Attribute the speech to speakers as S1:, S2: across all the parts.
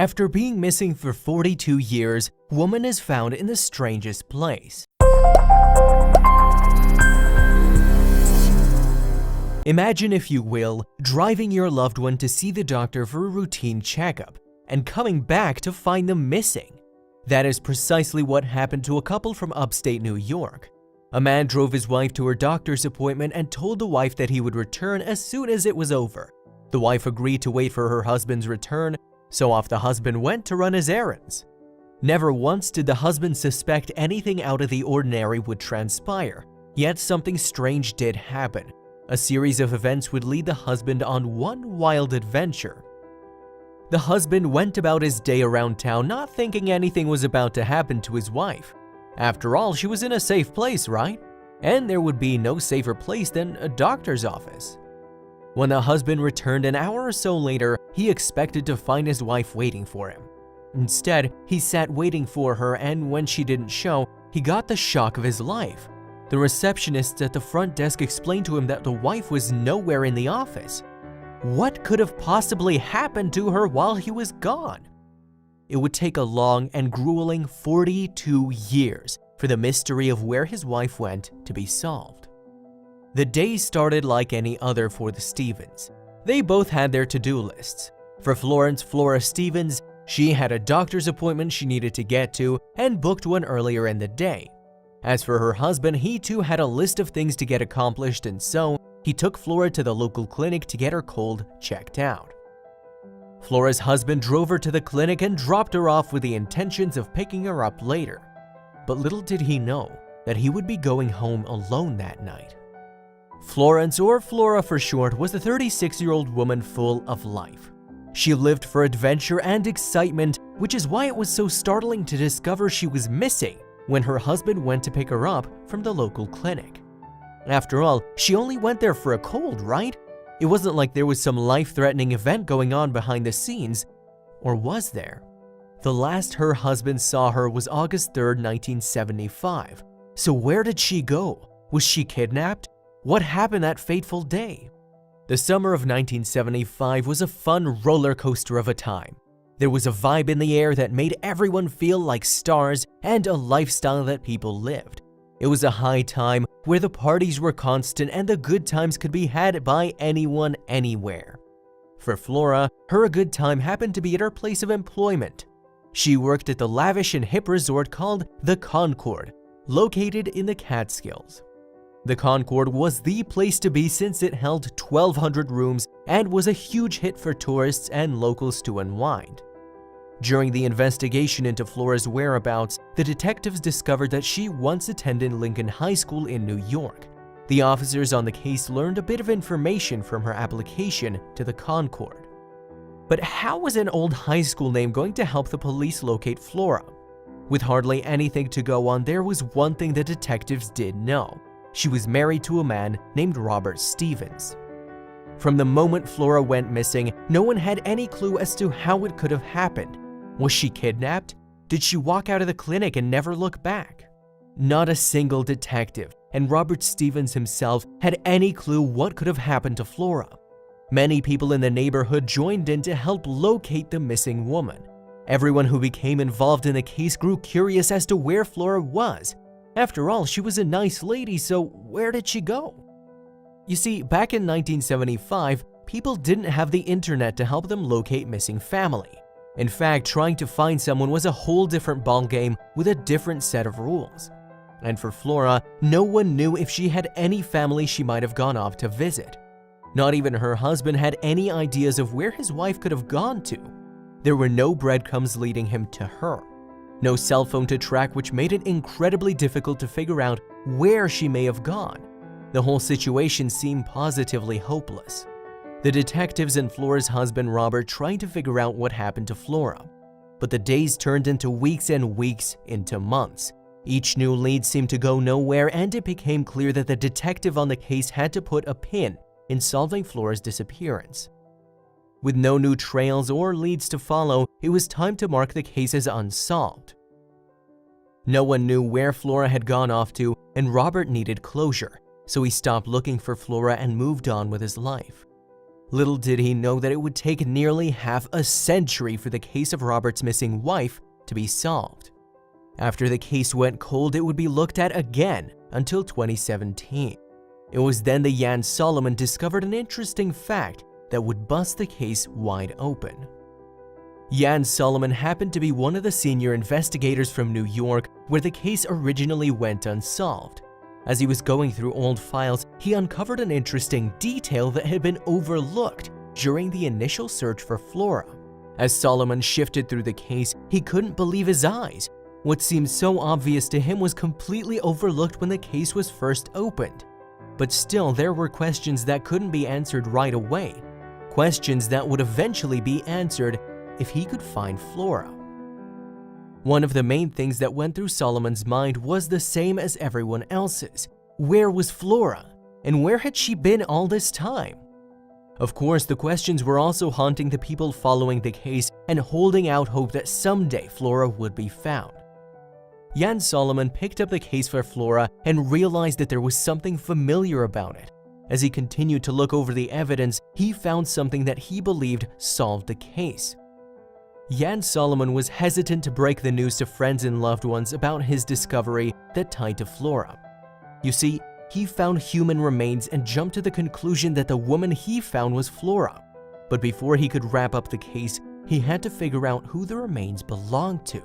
S1: After being missing for 42 years, woman is found in the strangest place. Imagine, if you will, driving your loved one to see the doctor for a routine checkup and coming back to find them missing. That is precisely what happened to a couple from upstate New York. A man drove his wife to her doctor's appointment and told the wife that he would return as soon as it was over. The wife agreed to wait for her husband's return, so off the husband went to run his errands. Never once did the husband suspect anything out of the ordinary would transpire, yet something strange did happen. A series of events would lead the husband on one wild adventure. The husband went about his day around town not thinking anything was about to happen to his wife. After all, she was in a safe place, right? And there would be no safer place than a doctor's office. When the husband returned an hour or so later, he expected to find his wife waiting for him. Instead, he sat waiting for her, and when she didn't show, he got the shock of his life. The receptionist at the front desk explained to him that the wife was nowhere in the office. What could have possibly happened to her while he was gone? It would take a long and grueling 42 years for the mystery of where his wife went to be solved. The day started like any other for the Stevens. They both had their to-do lists. For Flora Stevens, she had a doctor's appointment she needed to get to and booked one earlier in the day. As for her husband, he too had a list of things to get accomplished, and so he took Flora to the local clinic to get her cold checked out. Flora's husband drove her to the clinic and dropped her off with the intentions of picking her up later. But little did he know that he would be going home alone that night. Florence, or Flora for short, was a 36-year-old woman full of life. She lived for adventure and excitement, which is why it was so startling to discover she was missing when her husband went to pick her up from the local clinic. After all, she only went there for a cold, right? It wasn't like there was some life-threatening event going on behind the scenes, or was there? The last her husband saw her was August 3rd, 1975. So where did she go? Was she kidnapped? What happened that fateful day? The summer of 1975 was a fun roller coaster of a time. There was a vibe in the air that made everyone feel like stars and a lifestyle that people lived. It was a high time where the parties were constant and the good times could be had by anyone, anywhere. For Flora, her good time happened to be at her place of employment. She worked at the lavish and hip resort called the Concord, located in the Catskills. The Concord was the place to be since it held 1,200 rooms and was a huge hit for tourists and locals to unwind. During the investigation into Flora's whereabouts, the detectives discovered that she once attended Lincoln High School in New York. The officers on the case learned a bit of information from her application to the Concord. But how was an old high school name going to help the police locate Flora? With hardly anything to go on, there was one thing the detectives did know. She was married to a man named Robert Stevens. From the moment Flora went missing, no one had any clue as to how it could have happened. Was she kidnapped? Did she walk out of the clinic and never look back? Not a single detective, and Robert Stevens himself, had any clue what could have happened to Flora. Many people in the neighborhood joined in to help locate the missing woman. Everyone who became involved in the case grew curious as to where Flora was. After all, she was a nice lady, so where did she go? You see, back in 1975, people didn't have the internet to help them locate missing family. In fact, trying to find someone was a whole different ballgame with a different set of rules. And for Flora, no one knew if she had any family she might have gone off to visit. Not even her husband had any ideas of where his wife could have gone to. There were no breadcrumbs leading him to her. No cell phone to track, which made it incredibly difficult to figure out where she may have gone. The whole situation seemed positively hopeless. The detectives and Flora's husband Robert tried to figure out what happened to Flora. But the days turned into weeks and weeks into months. Each new lead seemed to go nowhere, and it became clear that the detective on the case had to put a pin in solving Flora's disappearance. With no new trails or leads to follow, it was time to mark the case as unsolved. No one knew where Flora had gone off to, and Robert needed closure, so he stopped looking for Flora and moved on with his life. Little did he know that it would take nearly half a century for the case of Robert's missing wife to be solved. After the case went cold, it would be looked at again until 2017. It was then that Jan Solomon discovered an interesting fact that would bust the case wide open. Jan Solomon happened to be one of the senior investigators from New York where the case originally went unsolved. As he was going through old files, he uncovered an interesting detail that had been overlooked during the initial search for Flora. As Solomon shifted through the case, he couldn't believe his eyes. What seemed so obvious to him was completely overlooked when the case was first opened. But still, there were questions that couldn't be answered right away. Questions that would eventually be answered if he could find Flora. One of the main things that went through Solomon's mind was the same as everyone else's. Where was Flora? And where had she been all this time? Of course, the questions were also haunting the people following the case and holding out hope that someday Flora would be found. Jan Solomon picked up the case for Flora and realized that there was something familiar about it. As he continued to look over the evidence, he found something that he believed solved the case. Jan Solomon was hesitant to break the news to friends and loved ones about his discovery that tied to Flora. You see, he found human remains and jumped to the conclusion that the woman he found was Flora. But before he could wrap up the case, he had to figure out who the remains belonged to.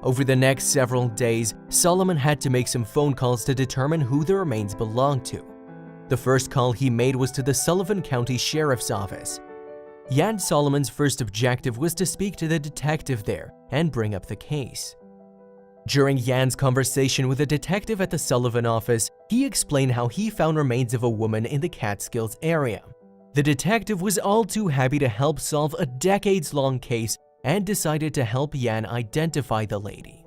S1: Over the next several days, Solomon had to make some phone calls to determine who the remains belonged to. The first call he made was to the Sullivan County Sheriff's Office. Jan Solomon's first objective was to speak to the detective there and bring up the case. During Jan's conversation with a detective at the Sullivan office, he explained how he found remains of a woman in the Catskills area. The detective was all too happy to help solve a decades-long case and decided to help Jan identify the lady.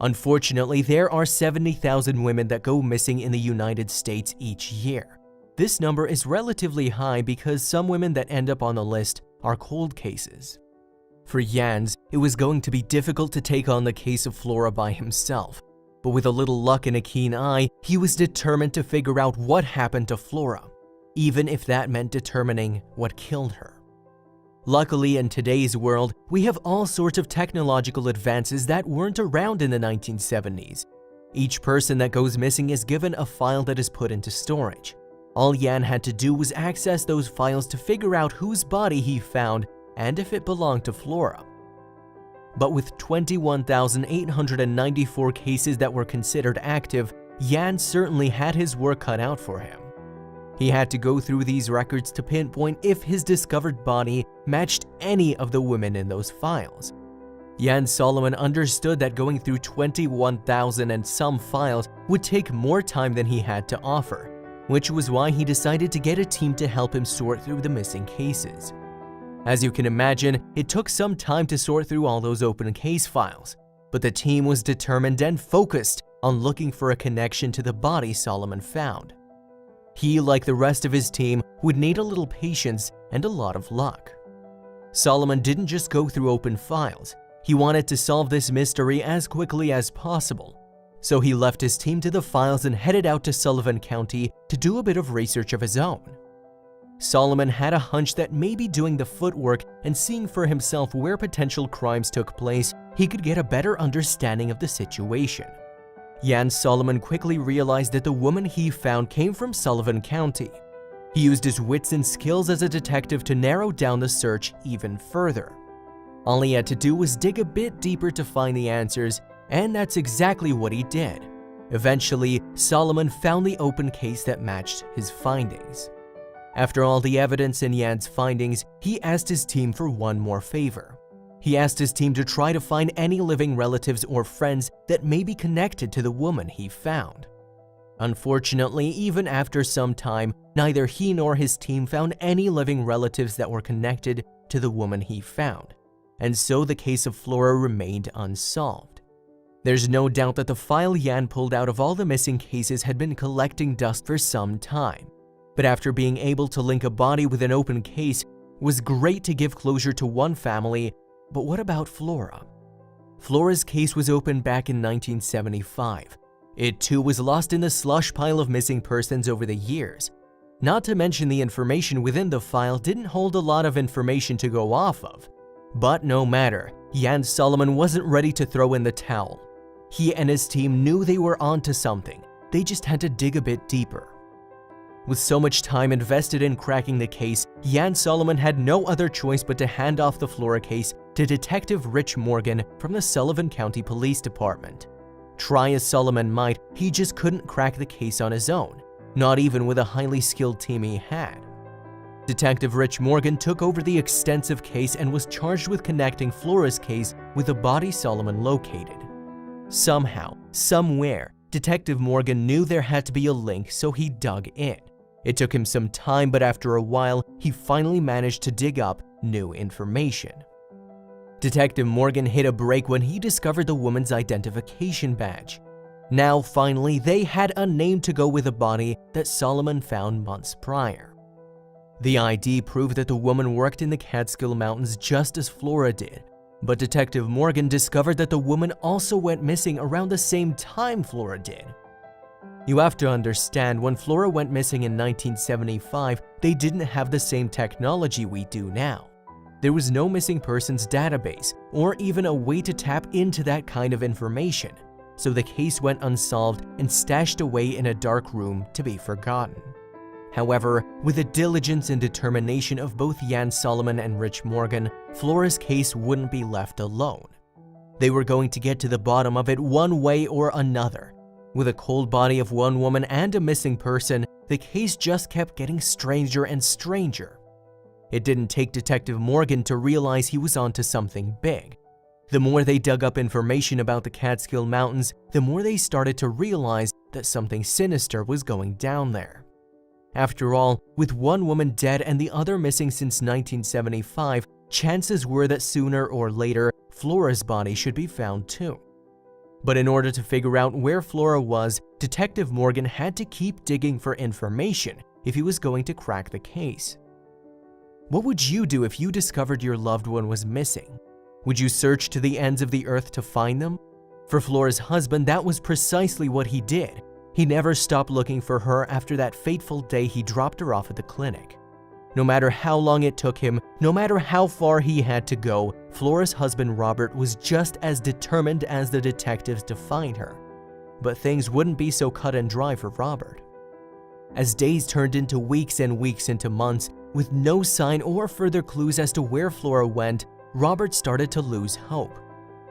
S1: Unfortunately, there are 70,000 women that go missing in the United States each year. This number is relatively high because some women that end up on the list are cold cases. For Jans, it was going to be difficult to take on the case of Flora by himself, but with a little luck and a keen eye, he was determined to figure out what happened to Flora, even if that meant determining what killed her. Luckily, in today's world, we have all sorts of technological advances that weren't around in the 1970s. Each person that goes missing is given a file that is put into storage. All Jan had to do was access those files to figure out whose body he found and if it belonged to Flora. But with 21,894 cases that were considered active, Jan certainly had his work cut out for him. He had to go through these records to pinpoint if his discovered body matched any of the women in those files. Jan Solomon understood that going through 21,000 and some files would take more time than he had to offer, which was why he decided to get a team to help him sort through the missing cases. As you can imagine, it took some time to sort through all those open case files, but the team was determined and focused on looking for a connection to the body Solomon found. He, like the rest of his team, would need a little patience and a lot of luck. Solomon didn't just go through open files. He wanted to solve this mystery as quickly as possible. So he left his team to the files and headed out to Sullivan County to do a bit of research of his own. Solomon had a hunch that maybe doing the footwork and seeing for himself where potential crimes took place, he could get a better understanding of the situation. Jan Solomon quickly realized that the woman he found came from Sullivan County. He used his wits and skills as a detective to narrow down the search even further. All he had to do was dig a bit deeper to find the answers, and that's exactly what he did. Eventually, Solomon found the open case that matched his findings. After all the evidence in Jan's findings, he asked his team for one more favor. He asked his team to try to find any living relatives or friends that may be connected to the woman he found. Unfortunately, even after some time, neither he nor his team found any living relatives that were connected to the woman he found, and so the case of Flora remained unsolved. There's no doubt that the file Jan pulled out of all the missing cases had been collecting dust for some time, but after being able to link a body with an open case was great to give closure to one family. But what about Flora? Flora's case was opened back in 1975. It too was lost in the slush pile of missing persons over the years. Not to mention the information within the file didn't hold a lot of information to go off of. But no matter, Jan Solomon wasn't ready to throw in the towel. He and his team knew they were onto something, they just had to dig a bit deeper. With so much time invested in cracking the case, Jan Solomon had no other choice but to hand off the Flora case to Detective Rich Morgan from the Sullivan County Police Department. Try as Solomon might, he just couldn't crack the case on his own, not even with a highly skilled team he had. Detective Rich Morgan took over the extensive case and was charged with connecting Flora's case with the body Solomon located. Somehow, somewhere, Detective Morgan knew there had to be a link, so he dug in. It took him some time, but after a while, he finally managed to dig up new information. Detective Morgan hit a break when he discovered the woman's identification badge. Now, finally, they had a name to go with the body that Solomon found months prior. The ID proved that the woman worked in the Catskill Mountains just as Flora did, but Detective Morgan discovered that the woman also went missing around the same time Flora did. You have to understand, when Flora went missing in 1975, they didn't have the same technology we do now. There was no missing persons database or even a way to tap into that kind of information, so the case went unsolved and stashed away in a dark room to be forgotten. However, with the diligence and determination of both Jan Solomon and Rich Morgan, Flora's case wouldn't be left alone. They were going to get to the bottom of it one way or another. With a cold body of one woman and a missing person, the case just kept getting stranger and stranger. It didn't take Detective Morgan to realize he was onto something big. The more they dug up information about the Catskill Mountains, the more they started to realize that something sinister was going down there. After all, with one woman dead and the other missing since 1975, chances were that sooner or later, Flora's body should be found too. But in order to figure out where Flora was, Detective Morgan had to keep digging for information if he was going to crack the case. What would you do if you discovered your loved one was missing? Would you search to the ends of the earth to find them? For Flora's husband, that was precisely what he did. He never stopped looking for her after that fateful day he dropped her off at the clinic. No matter how long it took him, no matter how far he had to go, Flora's husband Robert was just as determined as the detectives to find her. But things wouldn't be so cut and dry for Robert. As days turned into weeks and weeks into months, with no sign or further clues as to where Flora went, Robert started to lose hope.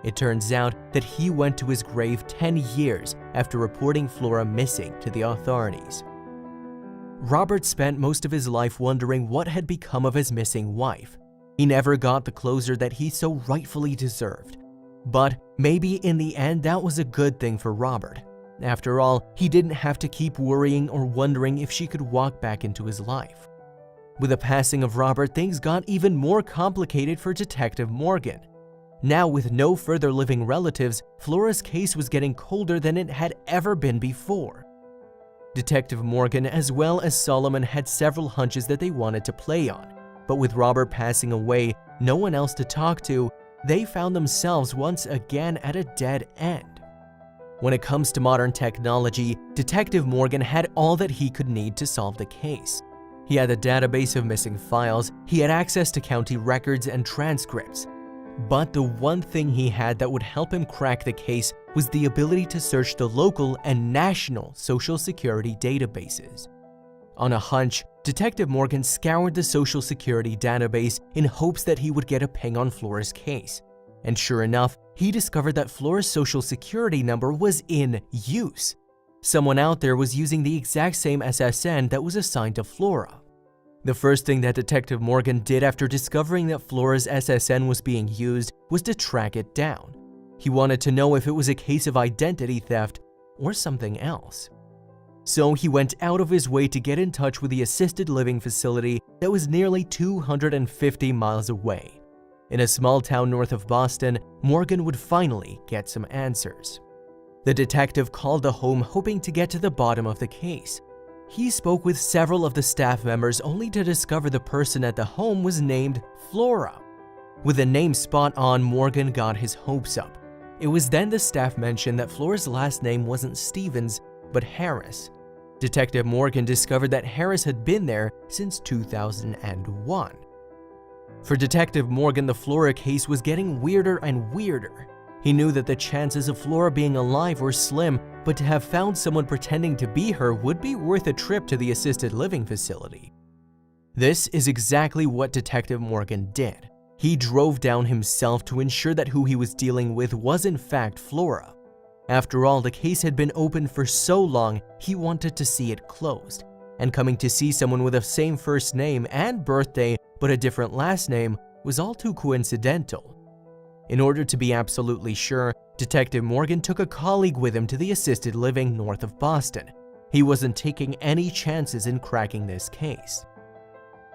S1: It turns out that he went to his grave 10 years after reporting Flora missing to the authorities. Robert spent most of his life wondering what had become of his missing wife. He never got the closure that he so rightfully deserved. But maybe in the end that was a good thing for Robert. After all, he didn't have to keep worrying or wondering if she could walk back into his life. With the passing of Robert, things got even more complicated for Detective Morgan. Now, with no further living relatives, Flora's case was getting colder than it had ever been before. Detective Morgan, as well as Solomon, had several hunches that they wanted to play on, but with Robert passing away, no one else to talk to, they found themselves once again at a dead end. When it comes to modern technology, Detective Morgan had all that he could need to solve the case. He had a database of missing files, he had access to county records and transcripts. But the one thing he had that would help him crack the case was the ability to search the local and national Social Security databases. On a hunch, Detective Morgan scoured the Social Security database in hopes that he would get a ping on Flora's case. And sure enough, he discovered that Flora's Social Security number was in use. Someone out there was using the exact same SSN that was assigned to Flora. The first thing that Detective Morgan did after discovering that Flora's SSN was being used was to track it down. He wanted to know if it was a case of identity theft or something else. So he went out of his way to get in touch with the assisted living facility that was nearly 250 miles away. In a small town north of Boston, Morgan would finally get some answers. The detective called the home hoping to get to the bottom of the case. He spoke with several of the staff members only to discover the person at the home was named Flora. With the name spot on, Morgan got his hopes up. It was then the staff mentioned that Flora's last name wasn't Stevens, but Harris. Detective Morgan discovered that Harris had been there since 2001. For Detective Morgan, the Flora case was getting weirder and weirder. He knew that the chances of Flora being alive were slim, but to have found someone pretending to be her would be worth a trip to the assisted living facility. This is exactly what Detective Morgan did. He drove down himself to ensure that who he was dealing with was in fact Flora. After all, the case had been open for so long, he wanted to see it closed. And coming to see someone with the same first name and birthday but a different last name was all too coincidental. In order to be absolutely sure, Detective Morgan took a colleague with him to the assisted living north of Boston. He wasn't taking any chances in cracking this case.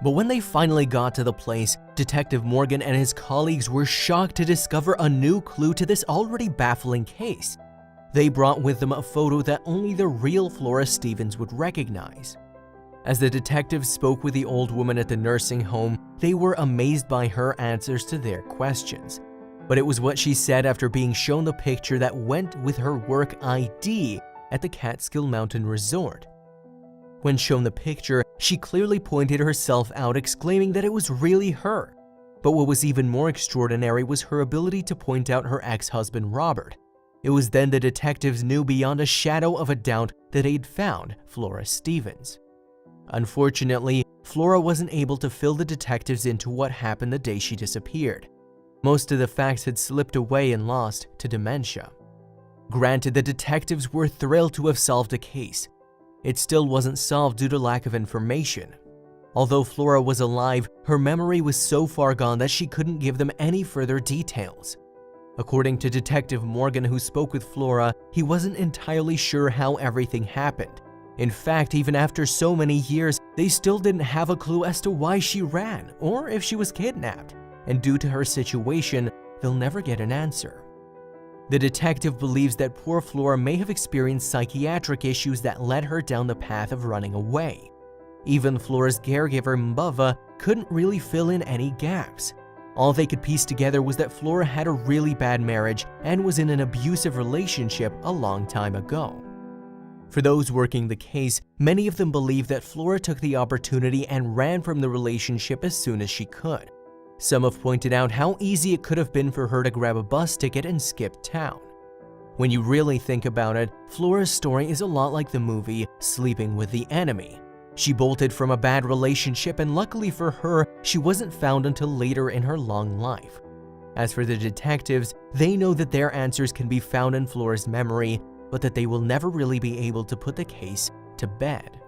S1: But when they finally got to the place, Detective Morgan and his colleagues were shocked to discover a new clue to this already baffling case. They brought with them a photo that only the real Flora Stevens would recognize. As the detectives spoke with the old woman at the nursing home, they were amazed by her answers to their questions. But it was what she said after being shown the picture that went with her work ID at the Catskill Mountain Resort. When shown the picture, she clearly pointed herself out, exclaiming that it was really her. But what was even more extraordinary was her ability to point out her ex-husband Robert. It was then the detectives knew beyond a shadow of a doubt that they'd found Flora Stevens. Unfortunately, Flora wasn't able to fill the detectives into what happened the day she disappeared. Most of the facts had slipped away and lost to dementia. Granted, the detectives were thrilled to have solved a case. It still wasn't solved due to lack of information. Although Flora was alive, her memory was so far gone that she couldn't give them any further details. According to Detective Morgan, who spoke with Flora, he wasn't entirely sure how everything happened. In fact, even after so many years, they still didn't have a clue as to why she ran or if she was kidnapped. And due to her situation, they'll never get an answer. The detective believes that poor Flora may have experienced psychiatric issues that led her down the path of running away. Even Flora's caregiver Mbava couldn't really fill in any gaps. All they could piece together was that Flora had a really bad marriage and was in an abusive relationship a long time ago. For those working the case, many of them believe that Flora took the opportunity and ran from the relationship as soon as she could. Some have pointed out how easy it could have been for her to grab a bus ticket and skip town. When you really think about it, Flora's story is a lot like the movie Sleeping with the Enemy. She bolted from a bad relationship, and luckily for her, she wasn't found until later in her long life. As for the detectives, they know that their answers can be found in Flora's memory, but that they will never really be able to put the case to bed.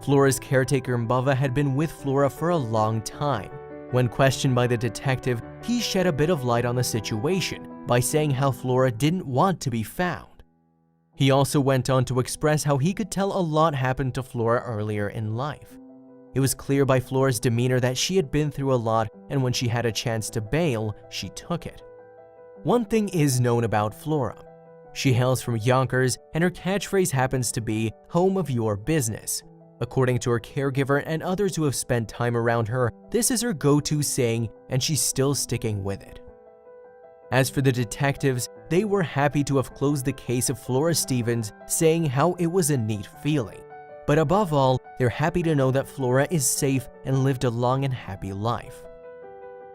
S1: Flora's caretaker Mbava had been with Flora for a long time. When questioned by the detective, he shed a bit of light on the situation by saying how Flora didn't want to be found. He also went on to express how he could tell a lot happened to Flora earlier in life. It was clear by Flora's demeanor that she had been through a lot, and when she had a chance to bail, she took it. One thing is known about Flora. She hails from Yonkers, and her catchphrase happens to be "home of your business." According to her caregiver and others who have spent time around her, this is her go-to saying, and she's still sticking with it. As for the detectives, they were happy to have closed the case of Flora Stevens, saying how it was a neat feeling. But above all, they're happy to know that Flora is safe and lived a long and happy life.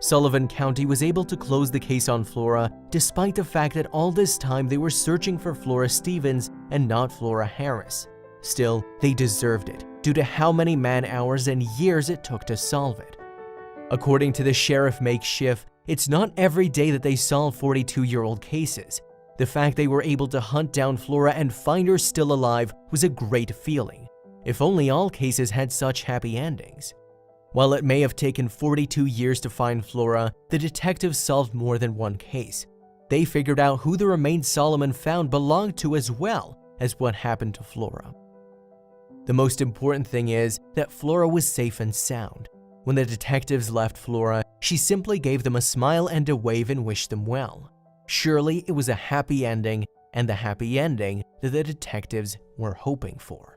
S1: Sullivan County was able to close the case on Flora, despite the fact that all this time they were searching for Flora Stevens and not Flora Harris. Still, they deserved it, due to how many man-hours and years it took to solve it. According to the sheriff makeshift, it's not every day that they solve 42-year-old cases. The fact they were able to hunt down Flora and find her still alive was a great feeling. If only all cases had such happy endings. While it may have taken 42 years to find Flora, the detectives solved more than one case. They figured out who the remains Solomon found belonged to, as well as what happened to Flora. The most important thing is that Flora was safe and sound. When the detectives left Flora, she simply gave them a smile and a wave and wished them well. Surely it was a happy ending, and the happy ending that the detectives were hoping for.